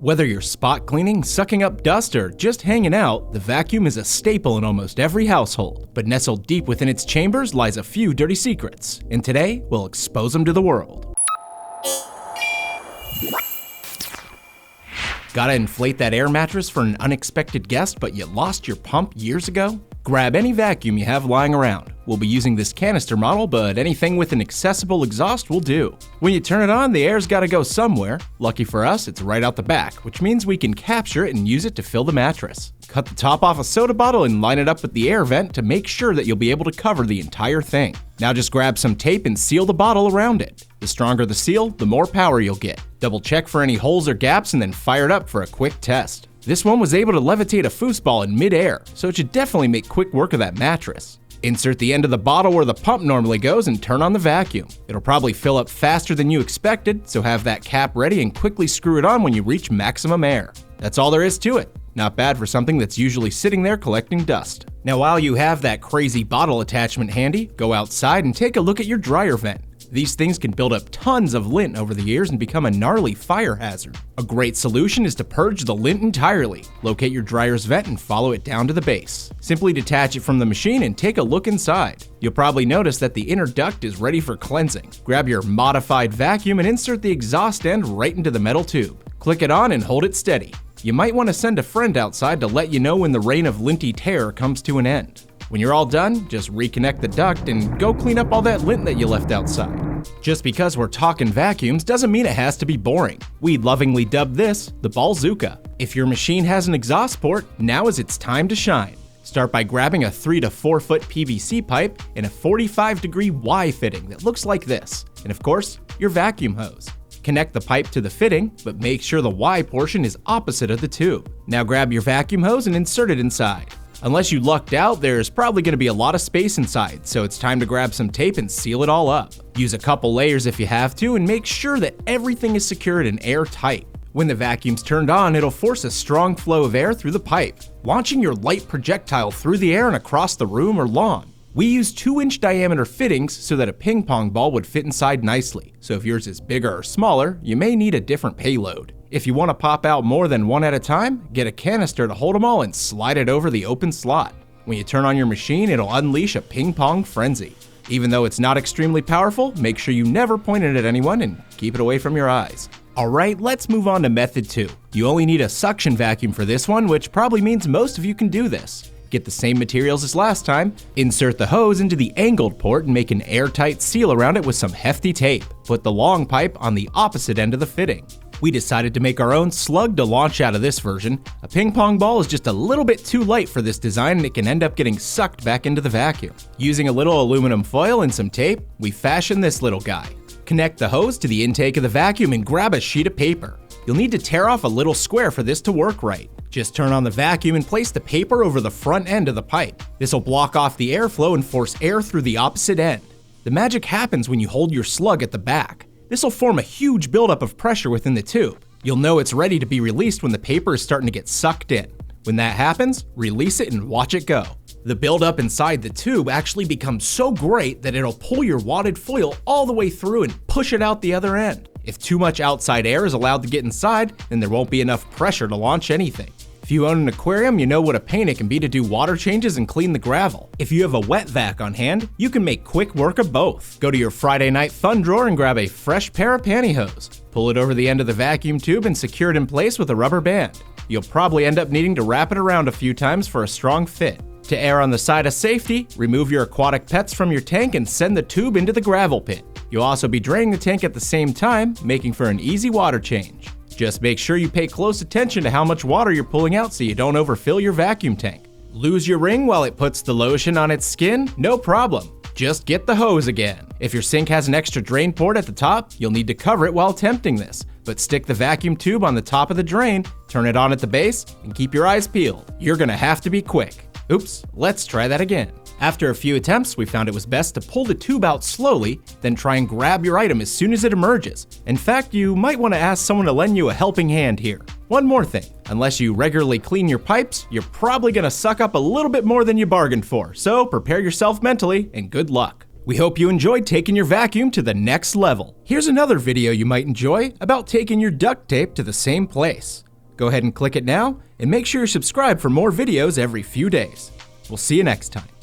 Whether you're spot cleaning, sucking up dust, or just hanging out, the vacuum is a staple in almost every household. But nestled deep within its chambers lies a few dirty secrets, and today we'll expose them to the world. Gotta inflate that air mattress for an unexpected guest, but you lost your pump years ago? Grab any vacuum you have lying around. We'll be using this canister model, but anything with an accessible exhaust will do. When you turn it on, the air's gotta go somewhere. Lucky for us, it's right out the back, which means we can capture it and use it to fill the mattress. Cut the top off a soda bottle and line it up with the air vent to make sure that you'll be able to cover the entire thing. Now just grab some tape and seal the bottle around it. The stronger the seal, the more power you'll get. Double check for any holes or gaps and then fire it up for a quick test. This one was able to levitate a foosball in mid-air, so it should definitely make quick work of that mattress. Insert the end of the bottle where the pump normally goes and turn on the vacuum. It'll probably fill up faster than you expected, so have that cap ready and quickly screw it on when you reach maximum air. That's all there is to it. Not bad for something that's usually sitting there collecting dust. Now while you have that crazy bottle attachment handy, go outside and take a look at your dryer vent. These things can build up tons of lint over the years and become a gnarly fire hazard. A great solution is to purge the lint entirely. Locate your dryer's vent and follow it down to the base. Simply detach it from the machine and take a look inside. You'll probably notice that the inner duct is ready for cleansing. Grab your modified vacuum and insert the exhaust end right into the metal tube. Click it on and hold it steady. You might want to send a friend outside to let you know when the reign of linty terror comes to an end. When you're all done, just reconnect the duct and go clean up all that lint that you left outside. Just because we're talking vacuums doesn't mean it has to be boring. We lovingly dub this the Ballzooka. If your machine has an exhaust port, now is its time to shine. Start by grabbing a 3 to 4 foot PVC pipe and a 45-degree Y fitting that looks like this, and of course, your vacuum hose. Connect the pipe to the fitting, but make sure the Y portion is opposite of the tube. Now grab your vacuum hose and insert it inside. Unless you lucked out, there's probably going to be a lot of space inside, so it's time to grab some tape and seal it all up. Use a couple layers if you have to, and make sure that everything is secured and airtight. When the vacuum's turned on, it'll force a strong flow of air through the pipe, launching your light projectile through the air and across the room or lawn. We use 2-inch diameter fittings so that a ping pong ball would fit inside nicely, so if yours is bigger or smaller, you may need a different payload. If you want to pop out more than one at a time, get a canister to hold them all and slide it over the open slot. When you turn on your machine, it'll unleash a ping pong frenzy. Even though it's not extremely powerful, make sure you never point it at anyone and keep it away from your eyes. Alright, let's move on to method 2. You only need a suction vacuum for this one, which probably means most of you can do this. Get the same materials as last time, insert the hose into the angled port and make an airtight seal around it with some hefty tape. Put the long pipe on the opposite end of the fitting. We decided to make our own slug to launch out of this version. A ping pong ball is just a little bit too light for this design and it can end up getting sucked back into the vacuum. Using a little aluminum foil and some tape, we fashioned this little guy. Connect the hose to the intake of the vacuum and grab a sheet of paper. You'll need to tear off a little square for this to work right. Just turn on the vacuum and place the paper over the front end of the pipe. This will block off the airflow and force air through the opposite end. The magic happens when you hold your slug at the back. This will form a huge buildup of pressure within the tube. You'll know it's ready to be released when the paper is starting to get sucked in. When that happens, release it and watch it go. The buildup inside the tube actually becomes so great that it'll pull your wadded foil all the way through and push it out the other end. If too much outside air is allowed to get inside, then there won't be enough pressure to launch anything. If you own an aquarium, you know what a pain it can be to do water changes and clean the gravel. If you have a wet vac on hand, you can make quick work of both. Go to your Friday night fun drawer and grab a fresh pair of pantyhose. Pull it over the end of the vacuum tube and secure it in place with a rubber band. You'll probably end up needing to wrap it around a few times for a strong fit. To err on the side of safety, remove your aquatic pets from your tank and send the tube into the gravel pit. You'll also be draining the tank at the same time, making for an easy water change. Just make sure you pay close attention to how much water you're pulling out so you don't overfill your vacuum tank. Lose your ring while it puts the lotion on its skin? No problem. Just get the hose again. If your sink has an extra drain port at the top, you'll need to cover it while attempting this. But stick the vacuum tube on the top of the drain, turn it on at the base, and keep your eyes peeled. You're gonna have to be quick. Oops, let's try that again. After a few attempts, we found it was best to pull the tube out slowly, then try and grab your item as soon as it emerges. In fact, you might want to ask someone to lend you a helping hand here. One more thing, unless you regularly clean your pipes, you're probably going to suck up a little bit more than you bargained for, so prepare yourself mentally and good luck. We hope you enjoyed taking your vacuum to the next level. Here's another video you might enjoy about taking your duct tape to the same place. Go ahead and click it now, and make sure you're subscribed for more videos every few days. We'll see you next time.